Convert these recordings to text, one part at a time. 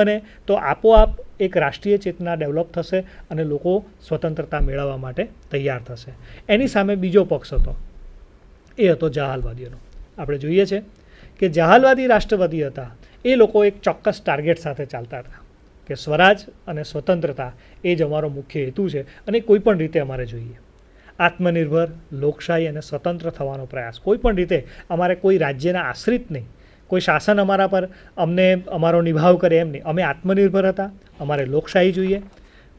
બને તો આપોઆપ એક રાષ્ટ્રીય ચેતના ડેવલપ થશે અને લોકો સ્વતંત્રતા મેળવવા માટે તૈયાર થશે. એની સામે બીજો પક્ષ હતો, એ હતો જહાલવાદીઓનો. આપણે જોઈએ છે કે જહાલવાદી રાષ્ટ્રવાદી હતા. એ લોકો એક ચોક્કસ ટાર્ગેટ સાથે ચાલતા હતા કે સ્વરાજ અને સ્વતંત્રતા એ જ અમારો મુખ્ય હેતુ છે અને કોઈ પણ રીતે અમારે જોઈએ. આત્મનિર્ભર, લોકશાહી અને સ્વતંત્ર થવાનો પ્રયાસ. કોઈ પણ રીતે અમારે કોઈ રાજ્યના આશ્રિત નહીં, કોઈ શાસન અમારા પર અમારો નિભાવ કરે એમ નહીં. અમે આત્મનિર્ભર હતા, અમારે લોકશાહી જોઈએ.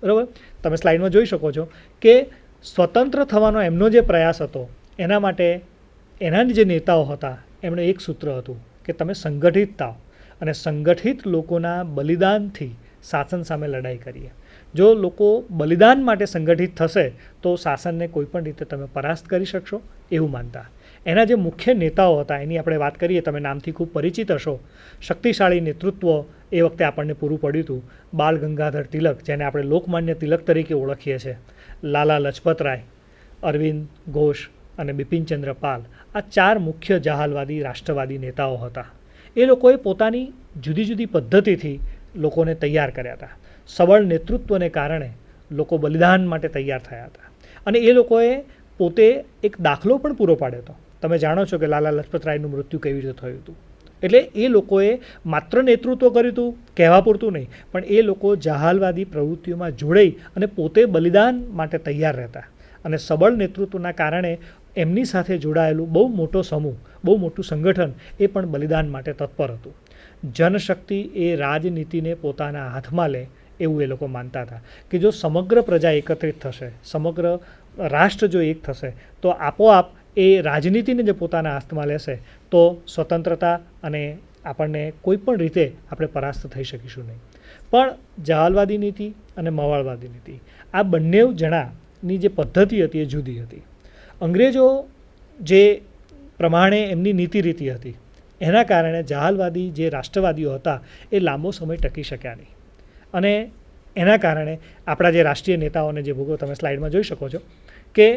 બરાબર, તમે સ્લાઇડમાં જોઈ શકો છો કે સ્વતંત્ર થવાનો એમનો જે પ્રયાસ હતો એના માટે એના જે નેતાઓ હતા એમણે એક સૂત્ર હતું કે તમે સંગઠિત થાઓ અને સંગઠિત લોકોના બલિદાનથી શાસન સામે લડાઈ કરીએ. જો લોકો બલિદાન માટે સંગઠિત થશે તો શાસનને કોઈ પણ રીતે તમે પરાસ્ત કરી શકશો એવું માનતા. એના જે મુખ્ય નેતાઓ હતા એની આપણે વાત કરીએ, તમે નામથી ખૂબ પરિચિત હશો. શક્તિશાળી નેતૃત્વ એ વખતે આપણને પૂરું પડ્યું હતું. બાલ ગંગાધર તિલક, જેને આપણે લોકમાન્ય તિલક તરીકે ઓળખીએ છીએ, લાલા લજપત રાય, અરવિંદ ઘોષ અને બિપિનચંદ્ર પાલ, આ 4 મુખ્ય જહાલવાદી રાષ્ટ્રવાદી નેતાઓ હતા. એ લોકોએ પોતાની જુદી જુદી પદ્ધતિથી લોકોને તૈયાર કર્યા હતા. સબળ નેતૃત્વને કારણે લોકો બલિદાન માટે તૈયાર થયા હતા અને એ લોકોએ પોતે એક દાખલો પણ પૂરો પાડ્યો હતો. તમે જાણો છો કે લાલા લજપત રાયનું મૃત્યુ કેવી રીતે થયું હતું. એટલે એ લોકોએ માત્ર નેતૃત્વ કર્યું હતું કહેવા પૂરતું નહીં, પણ એ લોકો જહાલવાદી પ્રવૃત્તિઓમાં જોડાઈ અને પોતે બલિદાન માટે તૈયાર રહેતા અને સબળ નેતૃત્વના કારણે એમની સાથે જોડાયેલું બહુ મોટો સમૂહ, બહુ મોટું સંગઠન એ પણ બલિદાન માટે તત્પર હતું. જનશક્તિ એ રાજનીતિને પોતાના હાથમાં લે એવું એ લોકો માનતા હતા કે જો સમગ્ર પ્રજા એકત્રિત થશે, સમગ્ર રાષ્ટ્ર જો એક થશે તો આપોઆપ એ રાજનીતિને જે પોતાના હાથમાં લેશે તો સ્વતંત્રતા અને આપણને કોઈ પણ રીતે આપણે પરાસ્ત થઈ શકીશું નહીં. પણ જહાલવાદી નીતિ અને મવાળવાદી નીતિ, આ બંને જણાની જે પદ્ધતિ હતી એ જુદી હતી. અંગ્રેજો જે પ્રમાણે એમની નીતિ રીતિ હતી એના કારણે જહાલવાદી જે રાષ્ટ્રવાદીઓ હતા એ લાંબો સમય ટકી શક્યા નહીં અને એના કારણે આપણા જે રાષ્ટ્રીય નેતાઓને જે ભોગવો તમે સ્લાઇડમાં જોઈ શકો છો કે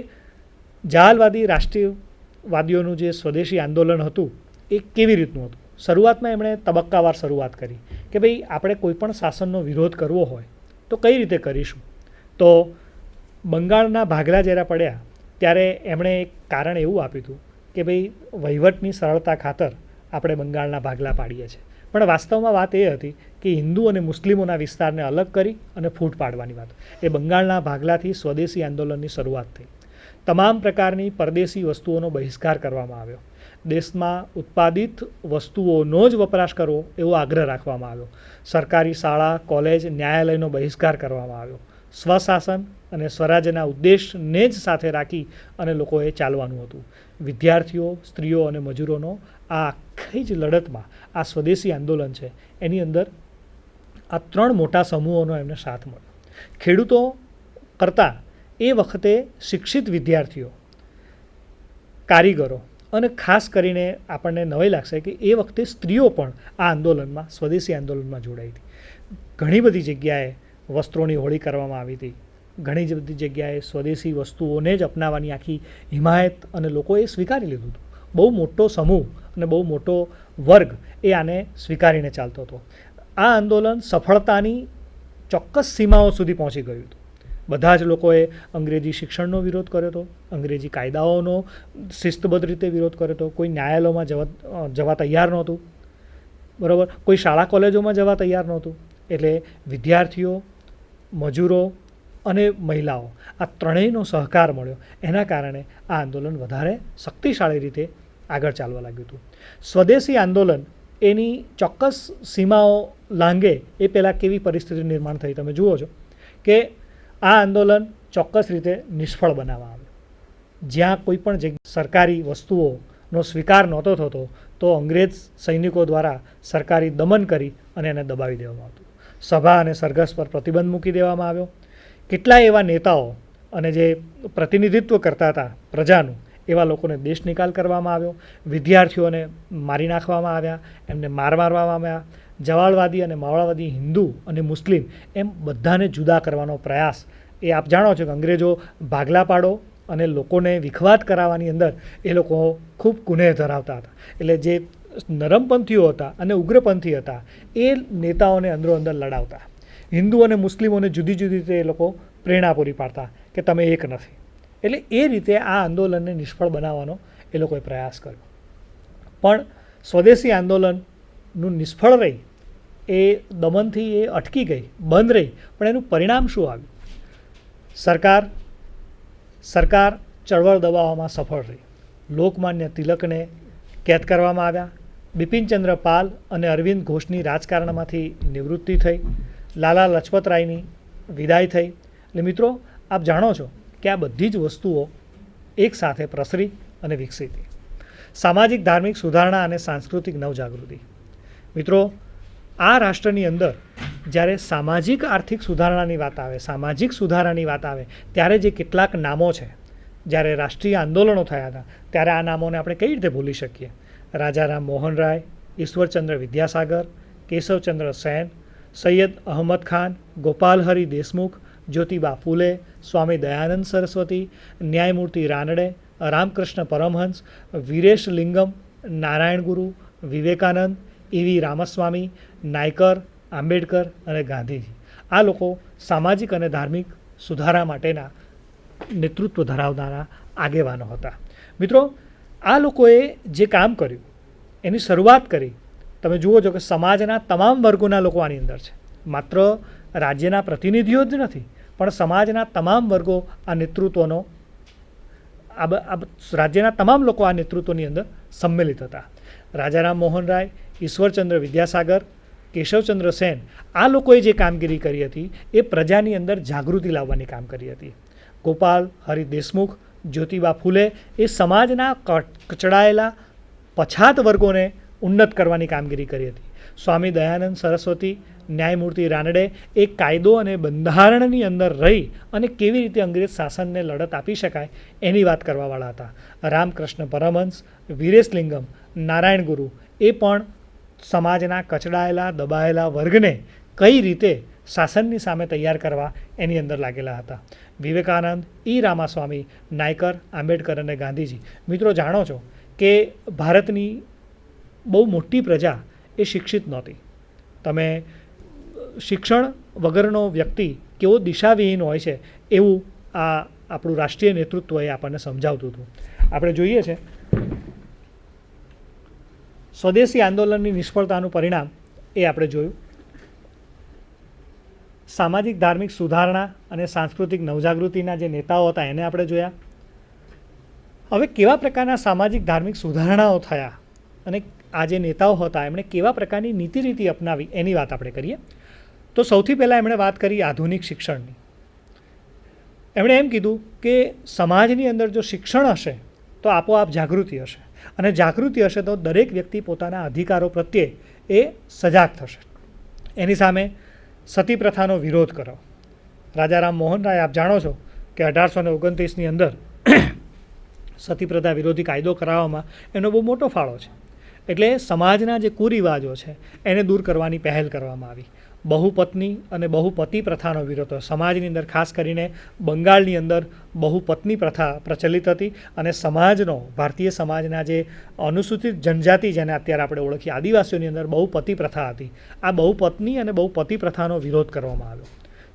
જહાલવાદી રાષ્ટ્રીયવાદીઓનું જે સ્વદેશી આંદોલન હતું એ કેવી રીતનું હતું. શરૂઆતમાં એમણે તબક્કાવાર શરૂઆત કરી કે ભાઈ આપણે કોઈ પણ શાસનનો વિરોધ કરવો હોય તો કઈ રીતે કરીશું. તો બંગાળના ભાગલા જ્યારે પડ્યા ત્યારે એમણે એક કારણ એવું આપ્યું હતું કે ભાઈ વહીવટની સરળતા ખાતર આપણે બંગાળના ભાગલા પાડીએ છીએ. પણ વાસ્તવમાં વાત એ હતી કે હિન્દુ અને મુસ્લિમોના વિસ્તારને અલગ કરી અને ફૂટ પાડવાની વાત. એ બંગાળના ભાગલાથી સ્વદેશી આંદોલનની શરૂઆત થઈ. તમામ પ્રકારની પરદેશી વસ્તુઓનો બહિષ્કાર કરવામાં આવ્યો. દેશમાં ઉત્પાદિત વસ્તુઓનો જ વપરાશ કરવો એવો આગ્રહ રાખવામાં આવ્યો. સરકારી શાળા, કોલેજ, ન્યાયાલયનો બહિષ્કાર કરવામાં આવ્યો. સ્વશાસન અને સ્વરાજ્યના ઉદ્દેશને જ સાથે રાખી અને લોકોએ ચાલવાનું હતું. વિદ્યાર્થીઓ, સ્ત્રીઓ અને મજૂરોનો આ આખી જ લડતમાં આ સ્વદેશી આંદોલન છે એની અંદર આ 3 મોટા સમૂહોનો એમને સાથ મળ્યો. ખેડૂતો કરતાં એ વખતે શિક્ષિત વિદ્યાર્થીઓ, કારીગરો અને ખાસ કરીને આપણને નવાઈ લાગશે કે એ વખતે સ્ત્રીઓ પણ આ આંદોલનમાં, સ્વદેશી આંદોલનમાં જોડાઈ હતી. ઘણી બધી જગ્યાએ વસ્ત્રોની હોળી કરવામાં આવી હતી. ઘણી બધી જગ્યાએ સ્વદેશી વસ્તુઓને જ અપનાવવાની આખી હિમાયત અને લોકોએ સ્વીકારી લીધું હતું. બહુ મોટો સમૂહ અને બહુ મોટો વર્ગ એ આને સ્વીકારીને ચાલતો હતો. આ આંદોલન સફળતાની ચોક્કસ સીમાઓ સુધી પહોંચી ગયું હતું. બધા જ લોકોએ અંગ્રેજી શિક્ષણનો વિરોધ કર્યો હતો, અંગ્રેજી કાયદાઓનો શિસ્તબદ્ધ રીતે વિરોધ કર્યો હતો. કોઈ ન્યાયાલયોમાં જવા તૈયાર નહોતું, બરાબર, કોઈ શાળા કોલેજોમાં જવા તૈયાર નહોતું. એટલે વિદ્યાર્થીઓ, મજૂરો અને મહિલાઓ આ ત્રણેયનો સહકાર મળ્યો. એના કારણે આ આંદોલન વધારે શક્તિશાળી રીતે આગળ ચાલવા લાગ્યું હતું. સ્વદેશી આંદોલન એની ચોક્કસ સીમાઓ લાંઘે એ પહેલાં કેવી પરિસ્થિતિ નિર્માણ થઈ તમે જુઓ છો કે આ આંદોલન ચોક્કસ રીતે નિષ્ફળ બનાવવા આવ્યું. જ્યાં કોઈ પણ જગ્યાએ સરકારી વસ્તુઓનો સ્વીકાર નહોતો થતો તો અંગ્રેજ સૈનિકો દ્વારા સરકારી દમન કરી અને એને દબાવી દેવામાં આવતું. સભા અને સરઘસ પર પ્રતિબંધ મૂકી દેવામાં આવ્યો. કેટલાય એવા નેતાઓ અને જે પ્રતિનિધિત્વ કરતા હતા પ્રજાનું એવા લોકોને દેશ નિકાલ કરવામાં આવ્યો. વિદ્યાર્થીઓને મારી નાખવામાં આવ્યા, એમને મારવામાં આવ્યા. જવાળવાદી અને માવળાવાદી, હિન્દુ અને મુસ્લિમ એમ બધાને જુદા કરવાનો પ્રયાસ એ આપ જાણો છો કે અંગ્રેજો ભાગલા પાડો અને લોકોને વિખવાદ કરાવવાની અંદર એ લોકો ખૂબ કુનેહ ધરાવતા હતા. એટલે જે નરમપંથીઓ હતા અને ઉગ્રપંથી હતા એ નેતાઓને અંદરો અંદર લડાવતા. હિન્દુ અને મુસ્લિમોને જુદી જુદી રીતે એ લોકો પ્રેરણા પૂરી પાડતા કે તમે એક નથી. એટલે એ રીતે આ આંદોલનને નિષ્ફળ બનાવવાનો એ લોકોએ પ્રયાસ કર્યો. પણ સ્વદેશી આંદોલનનું નિષ્ફળ રહી, એ દમનથી એ અટકી ગઈ, બંધ રહી. પણ એનું પરિણામ શું આવ્યું? સરકાર ચળવળ દબાવવામાં સફળ રહી. લોકમાન્ય તિલકને કેદ કરવામાં આવ્યા. બિપિનચંદ્ર પાલ અને અરવિંદ ઘોષની રાજકારણમાંથી નિવૃત્તિ થઈ. લાલા લજપતરાયની વિદાય થઈ. એટલે મિત્રો, આપ જાણો છો કે આ બધી જ વસ્તુઓ એકસાથે પ્રસરી અને વિકસી હતી. સામાજિક ધાર્મિક સુધારણા અને સાંસ્કૃતિક નવજાગૃતિ. મિત્રો, આ રાષ્ટ્રની અંદર જ્યારે સામાજિક આર્થિક સુધારણાની વાત આવે, સામાજિક સુધારાની વાત આવે, ત્યારે જે કેટલાક નામો છે, જ્યારે રાષ્ટ્રીય આંદોલનો થયા હતા ત્યારે આ નામોને આપણે કઈ રીતે ભૂલી શકીએ? રાજારામ મોહન રાય, ઈશ્વરચંદ્ર વિદ્યાસાગર, કેશવચંદ્ર સેન, સૈયદ અહમદ ખાન, ગોપાલહરી દેશમુખ, જ્યોતિબા ફૂલે, સ્વામી દયાનંદ સરસ્વતી, ન્યાયમૂર્તિ રાનડે, રામકૃષ્ણ પરમહંસ, વીરેશ લિંગમ, નારાયણ ગુરુ, વિવેકાનંદ, ઈવી રામસ્વામી, નાયકર, આંબેડકર અને ગાંધીજી. આ લોકો સામાજિક અને ધાર્મિક સુધારા માટેના નેતૃત્વ ધરાવનારા આગેવાનો હતા. મિત્રો, આ લોકોએ જે કામ કર્યું એની શરૂઆત કરી. તમે જુઓ છો કે સમાજના તમામ વર્ગોના લોકો આની અંદર છે. માત્ર રાજ્યના પ્રતિનિધિઓ જ નથી, પણ સમાજના તમામ વર્ગો આ નેતૃત્વનો રાજ્યના તમામ લોકો આ નેતૃત્વની અંદર સંમેલિત હતા. રાજારામ મોહન રાય, ઈશ્વરચંદ્ર વિદ્યાસાગર, કેશવચંદ્ર સેન, આ લોકોએ જે કામગીરી કરી હતી એ પ્રજાની અંદર જાગૃતિ લાવવાની કામ કરી હતી. ગોપાલ હરિ દેશમુખ, જ્યોતિબા ફૂલે એ સમાજના કચડાયેલા પછાત વર્ગોને ઉન્નત કરવાની કામગીરી કરી હતી. સ્વામી દયાનંદ સરસ્વતી, ન્યાયમૂર્તિ રાનડે એ કાયદો અને બંધારણની અંદર રહી અને કેવી રીતે અંગ્રેજ શાસનને લડત આપી શકાય એની વાત કરવાવાળા હતા. રામકૃષ્ણ પરમહંસ, વીરેશ લિંગમ, નારાયણ ગુરુ એ પણ સમાજના કચડાયેલા દબાયેલા વર્ગને કઈ રીતે શાસનની સામે તૈયાર કરવા એની અંદર લાગેલા હતા. વિવેકાનંદ, ઈ રામાસ્વામી, નાયકર, આંબેડકર અને ગાંધીજી. મિત્રો, જાણો છો કે ભારતની બહુ મોટી પ્રજા એ શિક્ષિત નહોતી. તમે શિક્ષણ વગરનો વ્યક્તિ કેવો દિશાવિહીન હોય છે એવું આ આપણું રાષ્ટ્રીય નેતૃત્વ એ આપણને સમજાવતું હતું. આપણે જોઈએ છે સ્વદેશી આંદોલનની નિષ્ફળતાનું પરિણામ એ આપણે જોયું. સામાજિક ધાર્મિક સુધારણા અને સાંસ્કૃતિક નવજાગૃતિના જે નેતાઓ હતા એને આપણે જોયા. હવે કેવા પ્રકારના સામાજિક ધાર્મિક સુધારણાઓ થયા અને આ જે નેતાઓ હતા એમણે કેવા પ્રકારની નીતિ રીતિ અપનાવી એની વાત આપણે કરીએ. તો સૌથી પહેલાં એમણે વાત કરી આધુનિક શિક્ષણની. એમણે એમ કીધું કે સમાજની અંદર જો શિક્ષણ હશે તો આપોઆપ જાગૃતિ હશે, અને જાગૃતિ હશે તો દરેક વ્યક્તિ પોતાના અધિકારો પ્રત્યે એ સજાગ થશે. એની સામે સતી પ્રથાનો વિરોધ કરો. રાજારામ મોહન રાય, આપ જાણો છો કે 1829ની અંદર સતી પ્રથા વિરોધી કાયદો કરાવવામાં એનો બહુ મોટો ફાળો છે. એટલે સમાજના જે કુરિવાજો છે એને દૂર કરવાની પહેલ કરવામાં આવી. બહુપત્ની અને બહુપતિ પ્રથાનો વિરોધ હતો. સમાજની અંદર ખાસ કરીને બંગાળની અંદર બહુપત્ની પ્રથા પ્રચલિત હતી અને સમાજનો, ભારતીય સમાજના જે અનુસૂચિત જનજાતિ જેને અત્યારે આપણે ઓળખીએ આદિવાસીઓની અંદર બહુપતિ પ્રથા હતી. આ બહુપત્ની અને બહુપતિ પ્રથાનો વિરોધ કરવામાં આવ્યો.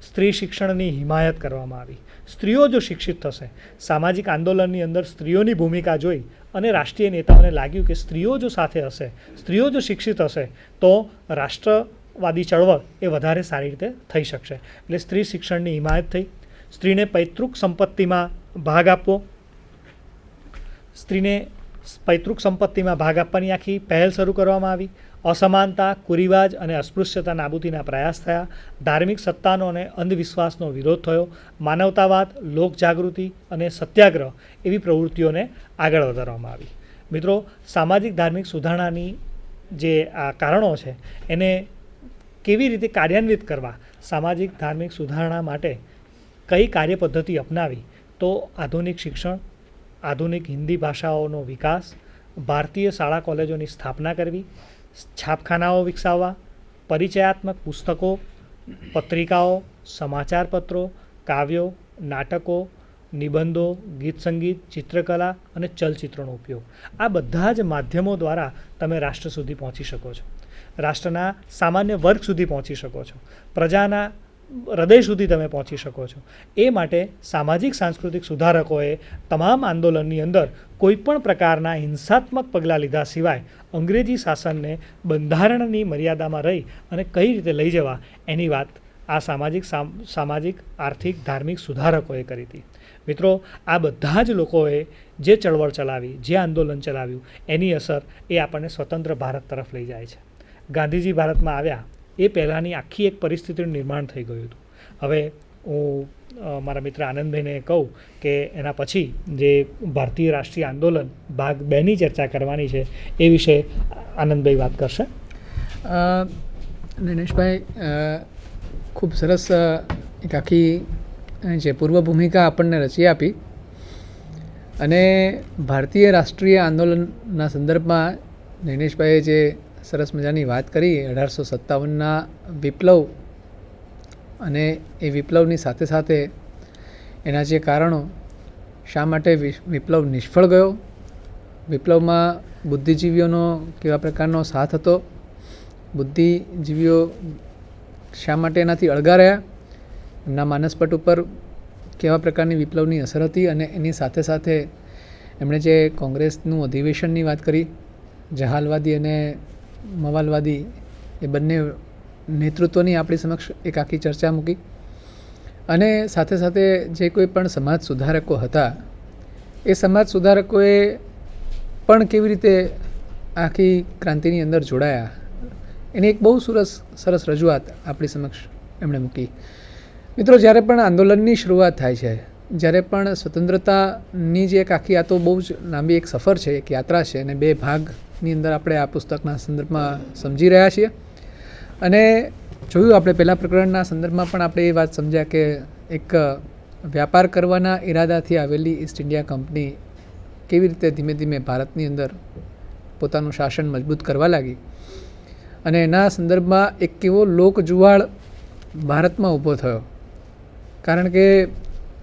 સ્ત્રી શિક્ષણની હિમાયત કરવામાં આવી. સ્ત્રીઓ જો શિક્ષિત થશે, સામાજિક આંદોલનની અંદર સ્ત્રીઓની ભૂમિકા જોઈ અને રાષ્ટ્રીય નેતાઓને લાગ્યું કે સ્ત્રીઓ જો સાથે હશે, સ્ત્રીઓ જો શિક્ષિત હશે તો રાષ્ટ્રવાદી ચળવળ એ વધારે સારી રીતે થઈ શકશે. એટલે સ્ત્રી શિક્ષણની હિમાયત થઈ. સ્ત્રીને પૈતૃક સંપત્તિમાં ભાગ આપવો, સ્ત્રીને પૈતૃક સંપત્તિમાં ભાગ આપવાની આખી પહેલ શરૂ કરવામાં આવી. અસમાનતા, કુરિવાજ અને અસ્પૃશ્યતા નાબૂદીના પ્રયાસ થયા. ધાર્મિક સત્તાનો અને અંધવિશ્વાસનો વિરોધ થયો. માનવતાવાદ, લોકજાગૃતિ અને સત્યાગ્રહ એવી પ્રવૃત્તિઓને આગળ વધારવામાં આવી. મિત્રો, સામાજિક ધાર્મિક સુધારણાની જે આ કારણો છે એને કેવી રીતે કાર્યાન્વિત કરવા, સામાજિક ધાર્મિક સુધારણા માટે કઈ કાર્યપદ્ધતિ અપનાવી, તો આધુનિક શિક્ષણ, આધુનિક હિન્દી ભાષાઓનો વિકાસ, ભારતીય શાળા કોલેજોની સ્થાપના કરવી, છાપખાનાઓ વિકસાવવા, પરિચયાત્મક પુસ્તકો, પત્રિકાઓ, સમાચાર પત્રો, કાવ્યો, નાટકો, નિબંધો, ગીત સંગીત, ચિત્રકલા અને ચલચિત્રનો ઉપયોગ. આ બધા જ માધ્યમો દ્વારા તમે રાષ્ટ્ર સુધી પહોંચી શકો છો, રાષ્ટ્રના સામાન્ય વર્ગ સુધી પહોંચી શકો છો, પ્રજાના હૃદય સુધી તમે પહોંચી શકો છો. એ માટે સામાજિક સાંસ્કૃતિક સુધારકોએ તમામ આંદોલનની અંદર કોઈપણ પ્રકારના હિંસાત્મક પગલાં લીધા સિવાય અંગ્રેજી શાસનને બંધારણની મર્યાદામાં રહી અને કઈ રીતે લઈ જવા એની વાત આ સામાજિક આર્થિક ધાર્મિક સુધારકોએ કરી હતી. મિત્રો, આ બધા જ લોકોએ જે ચળવળ ચલાવી, જે આંદોલન ચલાવ્યું, એની અસર એ આપણને સ્વતંત્ર ભારત તરફ લઈ જાય છે. ગાંધીજી ભારતમાં આવ્યા એ પહેલાંની આખી એક પરિસ્થિતિનું નિર્માણ થઈ ગયું હતું. હવે હું મારા મિત્ર આનંદભાઈને કહું કે એના પછી જે ભારતીય રાષ્ટ્રીય આંદોલન ભાગ 2ની ચર્ચા કરવાની છે એ વિશે આનંદભાઈ વાત કરશે. નૈનેશભાઈ, ખૂબ સરસ એક આખી જે પૂર્વ ભૂમિકા આપણને રચી આપી અને ભારતીય રાષ્ટ્રીય આંદોલનના સંદર્ભમાં નૈનેશભાઈએ જે સરસ મજાની વાત કરી 1857ના વિપ્લવ અને એ વિપ્લવની સાથે સાથે એના જે કારણો, શા માટે વિપ્લવ નિષ્ફળ ગયો, વિપ્લવમાં બુદ્ધિજીવીઓનો કેવા પ્રકારનો સાથ હતો, બુદ્ધિજીવીઓ શા માટે એનાથી અળગા રહ્યા, એમના માનસપટ ઉપર કેવા પ્રકારની વિપ્લવની અસર હતી અને એની સાથે સાથે એમણે જે કોંગ્રેસનું અધિવેશનની વાત કરી, જહાલવાદી અને મવાલવાદી એ બંને નેતૃત્વની આપણી સમક્ષ એક આખી ચર્ચા મૂકી અને સાથે સાથે જે કોઈ પણ સમાજ સુધારકો હતા એ સમાજ સુધારકોએ પણ કેવી રીતે આખી ક્રાંતિની અંદર જોડાયા એની એક બહુ સરસ રજૂઆત આપણી સમક્ષ એમણે મૂકી. મિત્રો, જ્યારે પણ આંદોલનની શરૂઆત થાય છે, જ્યારે પણ સ્વતંત્રતાની જે એક આખી, આ તો બહુ જ લાંબી એક સફર છે, એક યાત્રા છે અને 2 ભાગની અંદર આપણે આ પુસ્તકના સંદર્ભમાં સમજી રહ્યા છીએ અને જોયું આપણે પહેલા પ્રકરણના સંદર્ભમાં પણ આપણે એ વાત સમજ્યા કે એક વ્યાપાર કરવાના ઈરાદાથી આવેલી ઈસ્ટ ઇન્ડિયા કંપની કેવી રીતે ધીમે ધીમે ભારતની અંદર પોતાનું શાસન મજબૂત કરવા લાગી અને એના સંદર્ભમાં એક કેવો લોકજુવાળ ભારતમાં ઊભો થયો. કારણ કે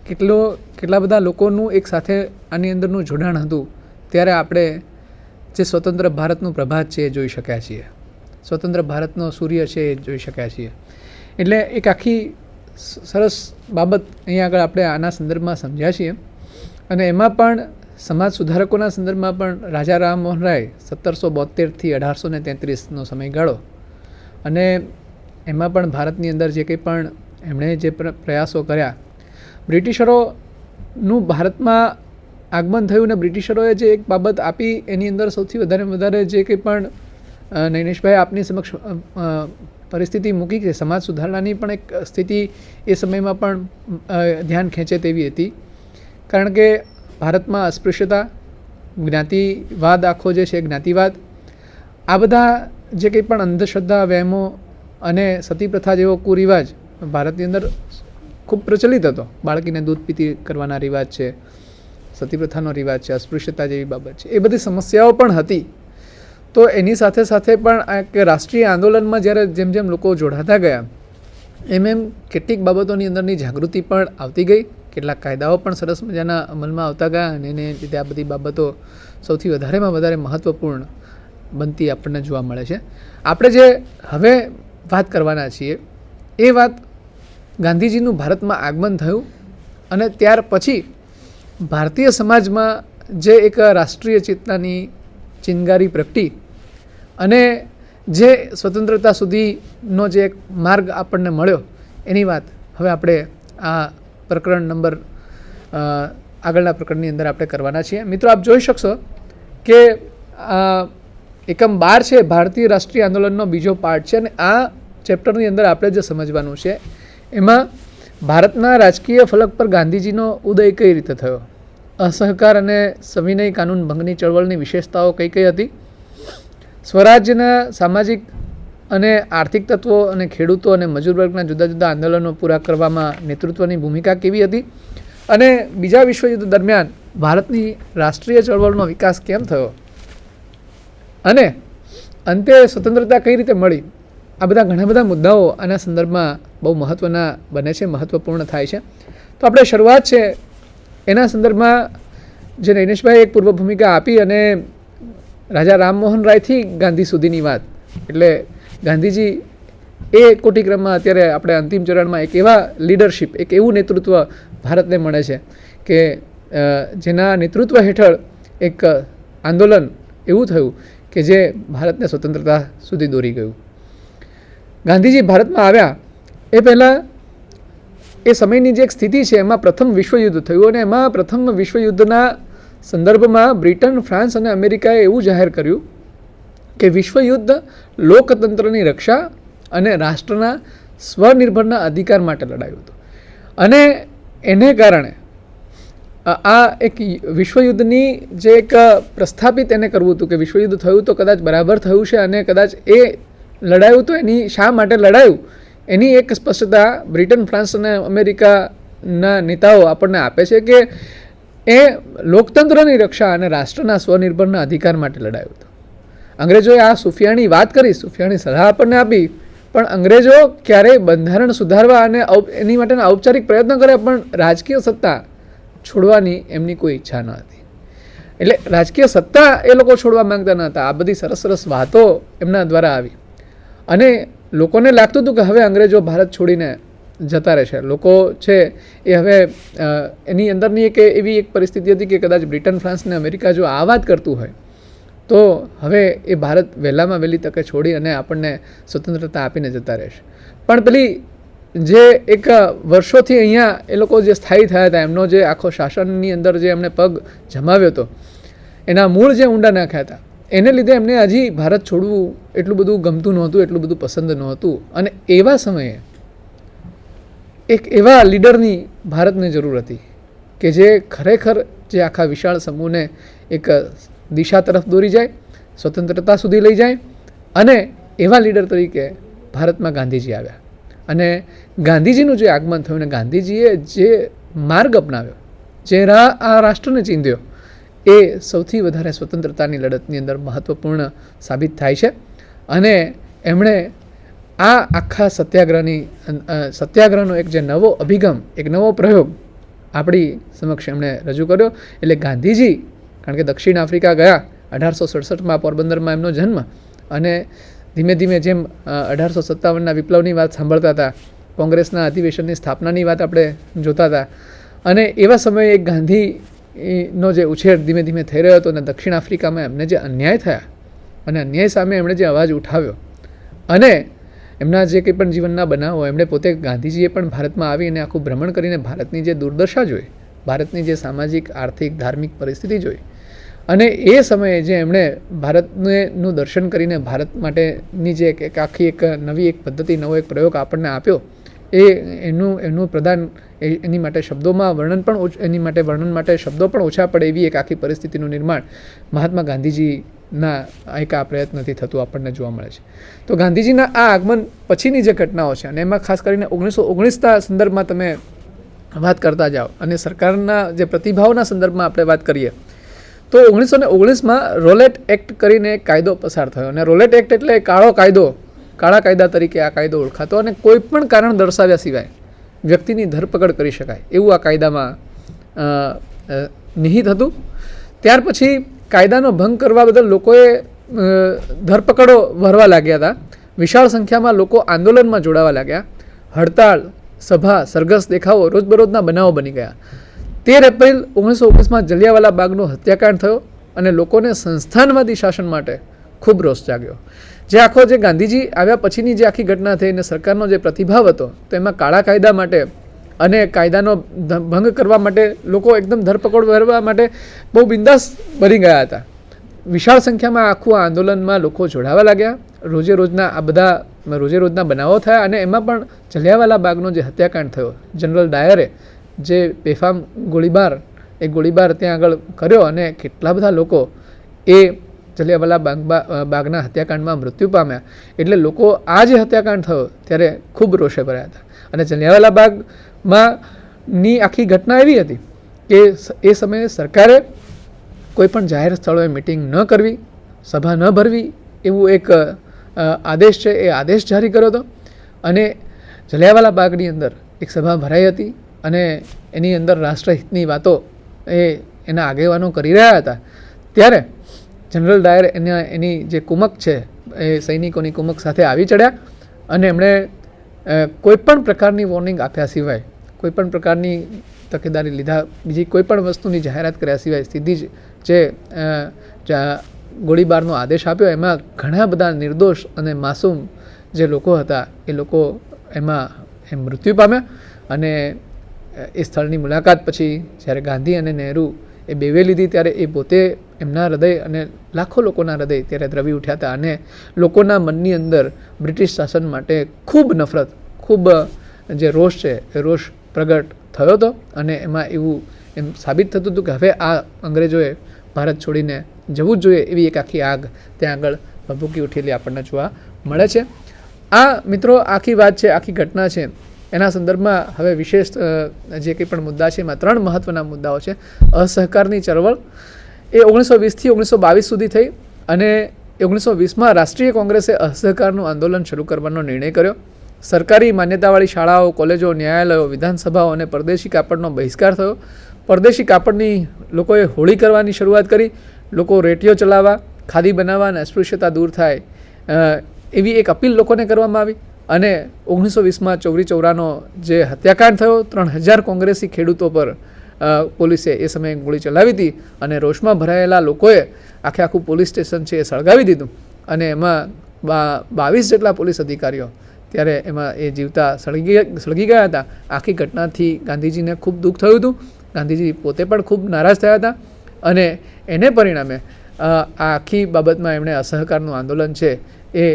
કેટલા બધા લોકોનું એક સાથે આની અંદરનું જોડાણ હતું. ત્યારે આપણે જે સ્વતંત્ર ભારતનું પ્રભાત છે એ જોઈ શક્યા છીએ, સ્વતંત્ર ભારતનો સૂર્ય છે એ જોઈ શક્યા છીએ. એટલે એક આખી સરસ બાબત અહીંયા આગળ આપણે આના સંદર્ભમાં સમજ્યા છીએ અને એમાં પણ સમાજ સુધારકોના સંદર્ભમાં પણ રાજા રામમોહન રાય 1772થી 1833નો સમયગાળો અને એમાં પણ ભારતની અંદર જે કંઈ પણ એમણે જે પ્રયાસો કર્યા, બ્રિટિશરોનું ભારતમાં આગમન થયું અને બ્રિટિશરોએ જે એક બાબત આપી એની અંદર સૌથી વધારે જે કંઈ પણ નૈનેશભાઈ આપની સમક્ષ પરિસ્થિતિ મૂકી કે સમાજ સુધારણાની પણ એક સ્થિતિ એ સમયમાં પણ ધ્યાન ખેંચે તેવી હતી. કારણ કે ભારતમાં અસ્પૃશ્યતા, જ્ઞાતિવાદ, આખો જે છે જ્ઞાતિવાદ, આ બધા જે કંઈ પણ અંધશ્રદ્ધા, વહેમો અને સતી પ્રથા જેવો કુરિવાજ ભારતની અંદર ખૂબ પ્રચલિત હતો. બાળકીને દૂધ પીતી કરવાના રિવાજ છે, સતી પ્રથાનો રિવાજ છે, અસ્પૃશ્યતા જેવી બાબત છે, એ બધી સમસ્યાઓ પણ હતી. તો એની સાથે સાથે પણ આ કે રાષ્ટ્રીય આંદોલનમાં જ્યારે જેમ જેમ લોકો જોડાતા ગયા એમ કેટલીક બાબતોની અંદરની જાગૃતિ પણ આવતી ગઈ, કેટલાક કાયદાઓ પણ સરસ મજાના અમલમાં આવતા ગયા અને એને લીધે આ બધી બાબતો સૌથી વધારે મહત્ત્વપૂર્ણ બનતી આપણને જોવા મળે છે. આપણે જે હવે વાત કરવાના છીએ એ વાત ગાંધીજીનું ભારતમાં આગમન થયું અને ત્યાર પછી ભારતીય સમાજમાં જે એક રાષ્ટ્રીય ચેતનાની ચિનગારી પ્રગટી અને જે સ્વતંત્રતા સુધીનો જે એક માર્ગ આપણને મળ્યો એની વાત હવે આપણે આ પ્રકરણ નંબર આગળના પ્રકરણની અંદર આપણે કરવાના છીએ. મિત્રો, આપ જોઈ શકશો કે એકમ 12 છે ભારતીય રાષ્ટ્રીય આંદોલનનો બીજો પાર્ટ છે અને આ ચેપ્ટરની અંદર આપણે જે સમજવાનું છે એમાં ભારતના રાજકીય ફલક પર ગાંધીજીનો ઉદય કઈ રીતે થયો, અસહકાર અને સવિનય કાનૂન ભંગની ચળવળની વિશેષતાઓ કઈ કઈ હતી, સ્વરાજ્યના સામાજિક અને આર્થિક તત્વો અને ખેડૂતો અને મજૂર વર્ગના જુદા જુદા આંદોલનો પૂરા કરવામાં નેતૃત્વની ભૂમિકા કેવી હતી અને બીજા વિશ્વયુદ્ધ દરમિયાન ભારતની રાષ્ટ્રીય ચળવળનો વિકાસ કેમ થયો અને અંતે સ્વતંત્રતા કઈ રીતે મળી. આ બધા ઘણા બધા મુદ્દાઓ આના સંદર્ભમાં બહુ મહત્ત્વના બને છે, મહત્ત્વપૂર્ણ થાય છે. તો આપણે શરૂઆત છે એના સંદર્ભમાં જે નૈનેશભાઈ એક પૂર્વ ભૂમિકા આપી અને રાજા રામમોહન રાયથી ગાંધી સુધીની વાત, એટલે ગાંધીજી એ કોટિક્રમમાં અત્યારે આપણે અંતિમ ચરણમાં એક એવા લીડરશિપ, એક એવું નેતૃત્વ ભારતને મળે છે કે જેના નેતૃત્વ હેઠળ એક આંદોલન એવું થયું કે જે ભારતને સ્વતંત્રતા સુધી દોરી ગયું. ગાંધીજી ભારતમાં આવ્યા એ પહેલાં એ સમયની જે એક સ્થિતિ છે એમાં પ્રથમ વિશ્વયુદ્ધ થયું અને એમાં પ્રથમ વિશ્વયુદ્ધના સંદર્ભમાં બ્રિટન, ફ્રાન્સ અને અમેરિકાએ એવું જાહેર કર્યું કે વિશ્વયુદ્ધ લોકતંત્રની રક્ષા અને રાષ્ટ્રના સ્વનિર્ભરના અધિકાર માટે લડાયું હતું. અને એને કારણે આ એક વિશ્વયુદ્ધની જે એક પ્રસ્થાપિત એને કરવું હતું કે વિશ્વયુદ્ધ થયું તો કદાચ બરાબર થયું છે અને કદાચ એ લડાયું તો એની શા માટે લડાયું એની એક સ્પષ્ટતા બ્રિટન, ફ્રાન્સ અને અમેરિકાના નેતાઓ આપણને આપે છે કે એ લોકતંત્રની રક્ષા અને રાષ્ટ્રના સ્વનિર્ભરના અધિકાર માટે લડાયું હતું. અંગ્રેજોએ આ સુફિયાની વાત કરી, સુફિયાની સલાહ આપણને આપી, પણ અંગ્રેજો ક્યારેય બંધારણ સુધારવા અને એની માટેના ઔપચારિક પ્રયત્ન કર્યા, પણ રાજકીય સત્તા છોડવાની એમની કોઈ ઈચ્છા ન હતી. એટલે રાજકીય સત્તા એ લોકો છોડવા માંગતા ન હતા. આ બધી સરસ સરસ વાતો એમના દ્વારા આવી અને લોકોને લાગતું હતું કે હવે અંગ્રેજો ભારત છોડીને જતા રહેશે. લોકો છે એ હવે એની અંદરની એક એવી એક પરિસ્થિતિ હતી કે કદાચ બ્રિટન, ફ્રાન્સ અને અમેરિકા જો આ વાત કરતું હોય તો હવે એ ભારત વહેલામાં વહેલી તકે છોડી અને આપણને સ્વતંત્રતા આપીને જતા રહેશે. પણ પેલી જે એક વર્ષોથી અહીંયા એ લોકો જે સ્થાયી થયા હતા, એમનો જે આખો શાસનની અંદર જે એમણે પગ જમાવ્યો હતો, એના મૂળ જે ઊંડા નાખ્યા હતા, એને લીધે એમને હજી ભારત છોડવું એટલું બધું ગમતું નહોતું, એટલું બધું પસંદ નહોતું. અને એવા સમયે એક એવા લીડરની ભારતને જરૂર હતી કે જે ખરેખર જે આખા વિશાળ સમૂહને એક દિશા તરફ દોરી જાય, સ્વતંત્રતા સુધી લઈ જાય. અને એવા લીડર તરીકે ભારતમાં ગાંધીજી આવ્યા અને ગાંધીજીનું જે આગમન થયું અને ગાંધીજીએ જે માર્ગ અપનાવ્યો, જે રાહ આ રાષ્ટ્રને ચીંધ્યો, એ સૌથી વધારે સ્વતંત્રતાની લડતની અંદર મહત્ત્વપૂર્ણ સાબિત થાય છે. અને એમણે આ આખા સત્યાગ્રહનો એક જે નવો અભિગમ, એક નવો પ્રયોગ આપણી સમક્ષ એમણે રજૂ કર્યો. એટલે ગાંધીજી, કારણ કે દક્ષિણ આફ્રિકા ગયા 1867માં પોરબંદરમાં એમનો જન્મ, અને ધીમે ધીમે જેમ 1857ના વિપ્લવની વાત સાંભળતા હતા, કોંગ્રેસના અધિવેશનની સ્થાપનાની વાત આપણે જોતા હતા, અને એવા સમયે એક ગાંધીનો જે ઉછેર ધીમે ધીમે થઈ રહ્યો હતો અને દક્ષિણ આફ્રિકામાં એમને જે અન્યાય થયા અને અન્યાય સામે એમણે જે અવાજ ઉઠાવ્યો અને એમના જે કંઈ પણ જીવનના બનાવો, એમણે પોતે ગાંધીજીએ પણ ભારતમાં આવી અને આખું ભ્રમણ કરીને ભારતની જે દુર્દશા જોઈ, ભારતની જે સામાજિક, આર્થિક, ધાર્મિક પરિસ્થિતિ જોઈ, અને એ સમયે જે એમણે ભારતનું દર્શન કરીને ભારત માટેની જે એક આખી એક નવી એક પદ્ધતિ, નવો એક પ્રયોગ આપણને આપ્યો, એનું પ્રદાન એની માટે શબ્દોમાં એની માટે વર્ણન માટે શબ્દો પણ ઓછા પડે એવી એક આખી પરિસ્થિતિનું નિર્માણ મહાત્મા ગાંધીજીના એક આ પ્રયત્નથી થતું આપણને જોવા મળે છે. તો ગાંધીજીના આ આગમન પછીની જે ઘટનાઓ છે, અને એમાં ખાસ કરીને 1919ના સંદર્ભમાં તમે વાત કરતા જાઓ અને સરકારના જે પ્રતિભાવના સંદર્ભમાં આપણે વાત કરીએ તો 1919માં રોલેટ એક્ટ કરીને એક કાયદો પસાર થયો. અને રોલેટ એક્ટ એટલે કાળા કાયદા તરીકે આ કાયદો ઓળખાતો, અને કોઈ પણ કારણ દર્શાવ્યા સિવાય વ્યક્તિની ધરપકડ કરી શકાય એવું આ કાયદામાં નિહિત હતું. ત્યાર પછી કાયદાનો ભંગ કરવા બદલ લોકોએ ધરપકડો ભરવા લાગ્યા હતા. વિશાળ સંખ્યામાં લોકો આંદોલનમાં જોડાવા લાગ્યા. હડતાળ, સભા, સરઘસ, દેખાવો, રોજબરોજના બનાવો બની ગયા. 13 એપ્રિલ 1919માં જલિયાવાલા બાગનો હત્યાકાંડ થયો અને લોકોને સંસ્થાનવાદી શાસન માટે ખૂબ રોષ જાગ્યો. જે ગાંધીજી આવ્યા પછીની જે આખી ઘટના થઈ અને સરકારનો જે પ્રતિભાવ હતો, તો એમાં કાળા કાયદા માટે અને કાયદાનો ભંગ કરવા માટે લોકો એકદમ ધરપકડ ભરવા માટે બહુ બિંદાસ બની ગયા હતા. વિશાળ સંખ્યામાં આખું આ આંદોલનમાં લોકો જોડાવા લાગ્યા. રોજે રોજના બનાવો થયા અને એમાં પણ જલિયાવાલા બાગનો જે હત્યાકાંડ થયો, જનરલ ડાયરે જે બેફામ ગોળીબાર ત્યાં આગળ કર્યો અને કેટલા બધા લોકો એ જલિયાવાલા બાગના હત્યાકાંડમાં મૃત્યુ પામ્યા. એટલે લોકો આ જે હત્યાકાંડ થયો ત્યારે ખૂબ રોષે ભર્યા હતા. અને જલિયાવાલા બાગમાંની આખી ઘટના એવી હતી કે એ સમયે સરકારે કોઈ પણ જાહેર સ્થળોએ મિટિંગ ન કરવી, સભા ન ભરવી એવું એક આદેશ છે, એ આદેશ જારી કર્યો હતો. અને જલિયાવાલા બાગની અંદર એક સભા ભરાઈ હતી અને એની અંદર રાષ્ટ્રહિતની વાતો એના આગેવાનો કરી રહ્યા હતા, ત્યારે જનરલ ડાયર એની જે કુમક છે એ સૈનિકોની કુમક સાથે આવી ચડ્યા અને એમણે કોઈપણ પ્રકારની વોર્નિંગ આપ્યા સિવાય, કોઈપણ પ્રકારની તકેદારી લીધા, બીજી કોઈપણ વસ્તુની જાહેરાત કર્યા સિવાય સીધી જે ગોળીબારનો આદેશ આપ્યો. એમાં ઘણા બધા નિર્દોષ અને માસૂમ જે લોકો હતા એ લોકો એમાં મૃત્યુ પામ્યા. અને એ સ્થળની મુલાકાત પછી જ્યારે ગાંધી અને નહેરુ એ બેવે લીધી ત્યારે એ પોતે એમના હૃદય અને લાખો લોકોના હૃદય ત્યારે દ્રવી ઉઠ્યા હતા અને લોકોના મનની અંદર બ્રિટિશ શાસન માટે ખૂબ નફરત, ખૂબ જે રોષ છે એ રોષ પ્રગટ થયો હતો. અને એમાં એવું એમ સાબિત થતું હતું કે હવે આ અંગ્રેજોએ ભારત છોડીને જવું જ જોઈએ, એવી એક આખી આગ ત્યાં આગળ ભભૂકી ઉઠેલી આપણને જોવા મળે છે. આ મિત્રો આખી વાત છે, આખી ઘટના છે, એના સંદર્ભમાં હવે વિશેષ જે કંઈ પણ મુદ્દા છે એમાં 3 મહત્ત્વના મુદ્દાઓ છે. અસહકારની ચળવળ એ 1920થી 1922 સુધી થઈ અને 1920માં રાષ્ટ્રીય કોંગ્રેસે અસહકારનું આંદોલન શરૂ કરવાનો નિર્ણય કર્યો. સરકારી માન્યતાવાળી શાળાઓ, કોલેજો, ન્યાયાલયો, વિધાનસભાઓ અને પરદેશી કાપડનો બહિષ્કાર થયો. પરદેશી કાપડની લોકોએ હોળી કરવાની શરૂઆત કરી. લોકો રેટીઓ ચલાવવા, ખાદી બનાવવા અને અસ્પૃશ્યતા દૂર થાય એવી એક અપીલ લોકોને કરવામાં આવી. અને 1920માં ચૌરી ચૌરાનો જે હત્યાકાંડ થયો, 3000 કોંગ્રેસી ખેડૂતો પર પોલીસે એ સમયે ગોળી ચલાવી હતી અને રોષમાં ભરાયેલા લોકોએ આખું પોલીસ સ્ટેશન છે એ સળગાવી દીધું. અને એમાં 22 જેટલા પોલીસ અધિકારીઓ ત્યારે એમાં એ જીવતા સળગી ગયા હતા. આખી ઘટનાથી ગાંધીજીને ખૂબ દુઃખ થયું હતું. ગાંધીજી પોતે પણ ખૂબ નારાજ થયા હતા અને એને પરિણામે આ આખી બાબતમાં એમણે અસહકારનું આંદોલન છે એ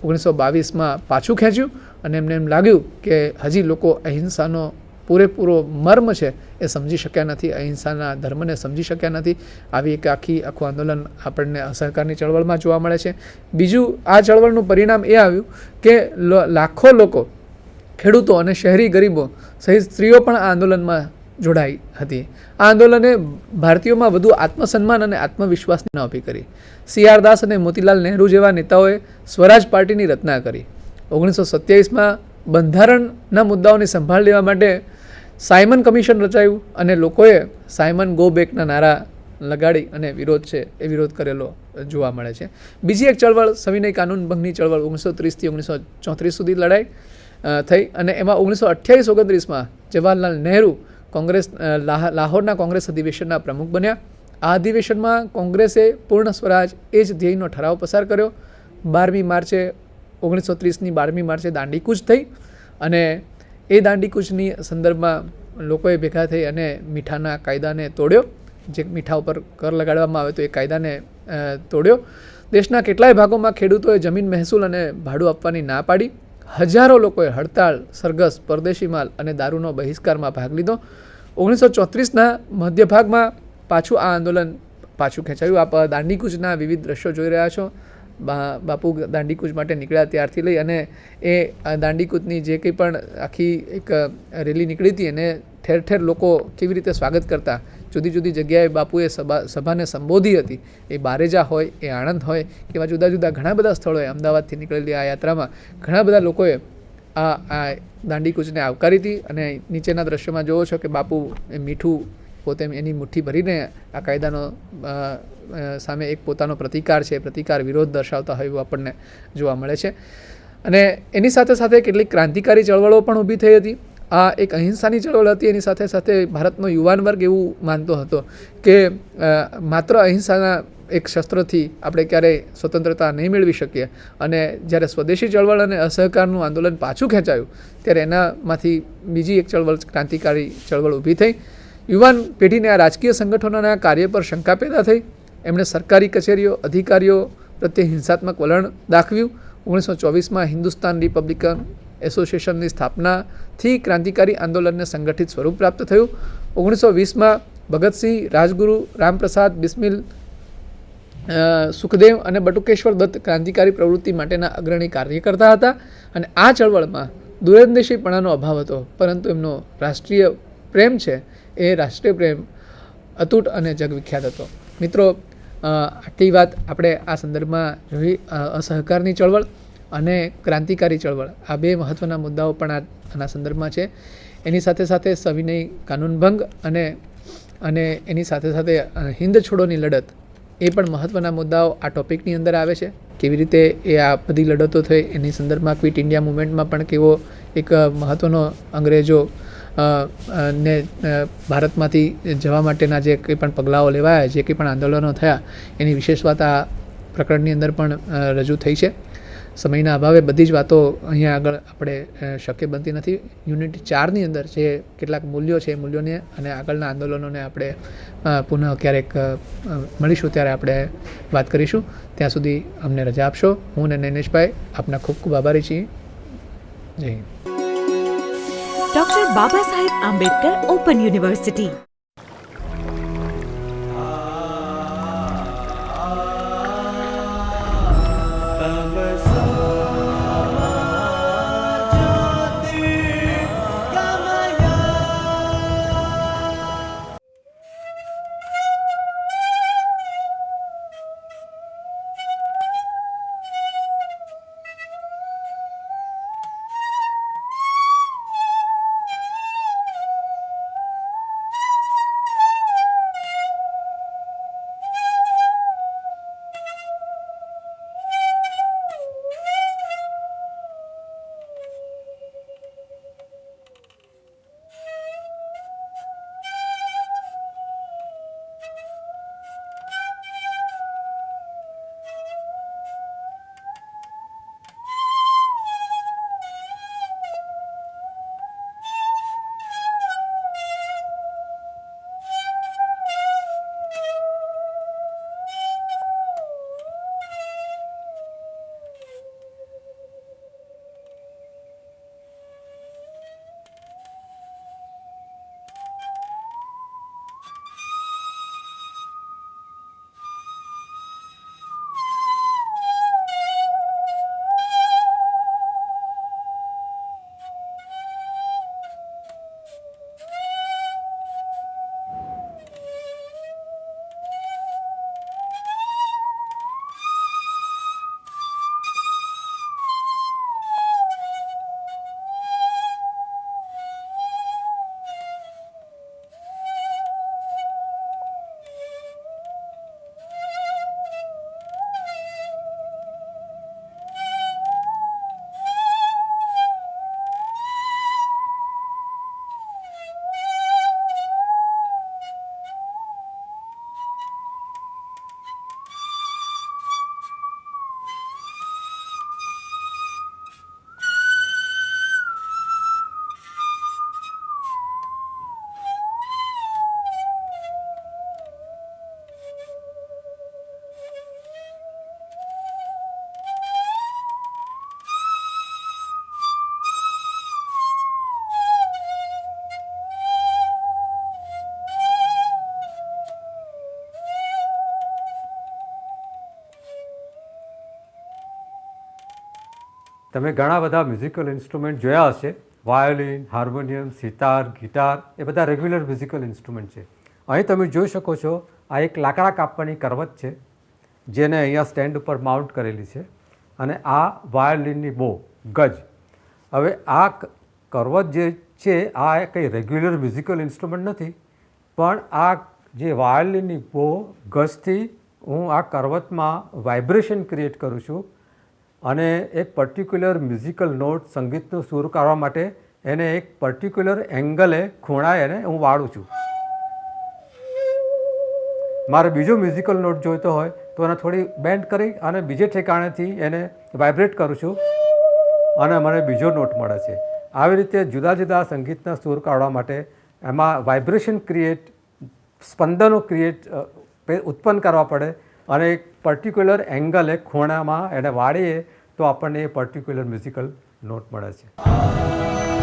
1922માં પાછું ખેંચ્યું. અને એમને એમ લાગ્યું કે હજી લોકો અહિંસાનો પૂરેપૂરો મર્મ છે એ સમજી શક્યા નથી, અહિંસાના ધર્મને સમજી શક્યા નથી. આવી એક આખું આંદોલન આપણને અસહકારની ચળવળમાં જોવા મળે છે. બીજું, આ ચળવળનું પરિણામ એ આવ્યું કે લાખો લોકો, ખેડૂતો અને શહેરી ગરીબો સહિત સ્ત્રીઓ પણ આ આંદોલનમાં જોડાઈ હતી. આ આંદોલને ભારતીયોમાં વધુ આત્મસન્માન અને આત્મવિશ્વાસની ઊભી કરી. CR દાસ અને મોતીલાલ નહેરુ જેવા નેતાઓએ સ્વરાજ પાર્ટીની રચના કરી. 1927માં બંધારણના મુદ્દાઓની સંભાળ લેવા માટે સાયમન કમિશન રચાયું અને લોકોએ સાયમન ગો બેકના નારા લગાડી અને વિરોધ કરેલો જોવા મળે છે. બીજી એક ચળવળ સવિનય કાનૂન ભંગની ચળવળ 1930થી 1934 સુધી લડાઈ થઈ અને એમાં 1928-29માં જવાહરલાલ નહેરુ કોંગ્રેસ લાહોરના કોંગ્રેસ અધિવેશનના પ્રમુખ બન્યા. આ અધિવેશનમાં કોંગ્રેસે પૂર્ણ સ્વરાજ એ જ ધ્યેયનો ઠરાવ પસાર કર્યો. 12મી માર્ચે 1930ની 12મી માર્ચે દાંડીકૂચ થઈ અને એ દાંડીકૂચની સંદર્ભમાં લોકોએ ભેગા થઈ અને મીઠાના કાયદાને તોડ્યો. જે મીઠા ઉપર કર લગાડવામાં આવે તો એ કાયદાને તોડ્યો. દેશના કેટલાય ભાગોમાં ખેડૂતોએ જમીન મહેસૂલ અને ભાડું આપવાની ના પાડી. હજારો લોકોએ હડતાળ, સરઘસ, પરદેશી માલ અને દારૂનો બહિષ્કારમાં ભાગ લીધો. 1934ના મધ્ય ભાગમાં પાછું આ આંદોલન પાછું ખેંચાયું. આપ દાંડીકૂચના વિવિધ દ્રશ્યો જોઈ રહ્યા છો. બાપુ દાંડીકૂચ માટે નીકળ્યા ત્યારથી લઈ અને એ દાંડીકૂચની જે કંઈ પણ આખી એક રેલી નીકળી હતી એને ઠેર ઠેર લોકો કેવી રીતે સ્વાગત કરતા, જુદી જુદી જગ્યાએ બાપુએ સભાને સંબોધી હતી. એ બારેજા હોય, એ આણંદ હોય કે એવા જુદા જુદા ઘણા બધા સ્થળોએ અમદાવાદથી નીકળેલી આ યાત્રામાં ઘણા બધા લોકોએ આ દાંડીકૂચને આવકારી હતી. અને નીચેના દ્રશ્યોમાં જોવો છો કે બાપુ એ મીઠું પોતે એની મુઠ્ઠી ભરીને આ કાયદાનો સામે એક પોતાનો પ્રતિકાર છે, પ્રતિકાર વિરોધ દર્શાવતા હોય એવું આપણને જોવા મળે છે. અને એની સાથે સાથે કેટલીક ક્રાંતિકારી ચળવળો પણ ઊભી થઈ હતી. આ એક અહિંસાની ચળવળ હતી. એની સાથે સાથે ભારતનો યુવાન વર્ગ એવું માનતો હતો કે માત્ર અહિંસાના એક શસ્ત્રથી આપણે ક્યારેય સ્વતંત્રતા નહીં મેળવી શકીએ. અને જ્યારે સ્વદેશી ચળવળ અને અસહકારનું આંદોલન પાછું ખેંચાયું ત્યારે એનામાંથી બીજી એક ચળવળ, ક્રાંતિકારી ચળવળ ઊભી થઈ. યુવાન પેઢીને આ રાજકીય સંગઠનોના કાર્ય પર શંકા પેદા થઈ. એમણે સરકારી કચેરીઓ, અધિકારીઓ પ્રત્યે હિંસાત્મક વલણ દાખવ્યું. 1924માં હિન્દુસ્તાન રિપબ્લિકન એસોસિએશનની સ્થાપનાથી ક્રાંતિકારી આંદોલનને સંગઠિત સ્વરૂપ પ્રાપ્ત થયું. 1920માં ભગતસિંહ, રાજગુરુ, રામપ્રસાદ બિસ્મિલ, સુખદેવ અને બટુકેશ્વર દત્ત ક્રાંતિકારી પ્રવૃત્તિ માટેના અગ્રણી કાર્યકર્તા હતા. અને આ ચળવળમાં દૂરંદેશીપણાનો અભાવ હતો, પરંતુ એમનો રાષ્ટ્રીય પ્રેમ છે એ રાષ્ટ્રીય પ્રેમ અતૂટ અને જગવિખ્યાત હતો. મિત્રો, આટલી વાત આપણે આ સંદર્ભમાં જોઈ. અસહકારની ચળવળ અને ક્રાંતિકારી ચળવળ આ બે મહત્ત્વના મુદ્દાઓ પણ આના સંદર્ભમાં છે. એની સાથે સાથે સવિનય કાનૂનભંગ અને અને એની સાથે સાથે હિન્દ છોડોની લડત એ પણ મહત્ત્વના મુદ્દાઓ આ ટૉપિકની અંદર આવે છે. કેવી રીતે એ આ બધી લડતો થઈ એની સંદર્ભમાં ક્વિટ ઇન્ડિયા મુવમેન્ટમાં પણ કેવો એક મહત્ત્વનો અંગ્રેજો ને ભારતમાંથી જવા માટેના જે કંઈ પણ પગલાઓ લેવાયા, જે કંઈ પણ આંદોલનો થયા એની વિશેષ વાત આ પ્રકરણની અંદર પણ રજૂ થઈ છે. સમયના અભાવે બધી જ વાતો અહીંયા આગળ આપણે શક્ય બનતી નથી. યુનિટ 4ની અંદર જે કેટલાક મૂલ્યો છે એ મૂલ્યોને અને આગળના આંદોલનોને આપણે પુનઃ ક્યારેક મળીશું ત્યારે આપણે વાત કરીશું. ત્યાં સુધી અમને રજા આપશો. હું અને નૈનેશભાઈ આપના ખૂબ ખૂબ આભારી છીએ. જય Hind. Doctor Baba Saheb Ambedkar open university. તમે ઘણા બધા મ્યુઝિકલ ઇન્સ્ટ્રુમેન્ટ જોયા હશે. વાયોલિન, હાર્મોનિયમ, સિતાર, ગિટાર એ બધા રેગ્યુલર મ્યુઝિકલ ઇન્સ્ટ્રુમેન્ટ છે. અહીં તમે જોઈ શકો છો આ એક લાકડા કાપવાની કરવત છે જેને અહીંયા સ્ટેન્ડ ઉપર માઉન્ટ કરેલી છે અને આ વાયોલિનની બો ગજ. હવે આ કરવત જે છે આ કંઈ રેગ્યુલર મ્યુઝિકલ ઇન્સ્ટ્રુમેન્ટ નથી, પણ આ જે વાયોલિનની બો ગજથી હું આ કરવતમાં વાઇબ્રેશન ક્રિએટ કરું છું અને એક પર્ટિક્યુલર મ્યુઝિકલ નોટ, સંગીતનો સૂર કાઢવા માટે એને એક પર્ટિક્યુલર એંગલે ખૂણાએ એને હું વાળું છું. મારે બીજો મ્યુઝિકલ નોટ જોઈતો હોય તો એને થોડી બેન્ડ કરી અને બીજે ઠેકાણેથી એને વાઇબ્રેટ કરું છું અને મને બીજો નોટ મળે છે. આવી રીતે જુદા જુદા સંગીતના સૂર કાઢવા માટે એમાં વાઇબ્રેશન ક્રિએટ, સ્પંદનો ક્રિએટ ઉત્પન્ન કરવા પડે અને એક પર્ટિક્યુલર એંગલે ખૂણામાં એને વાળીએ તો આપણને એ પર્ટિક્યુલર મ્યુઝિકલ નોટ મળે છે.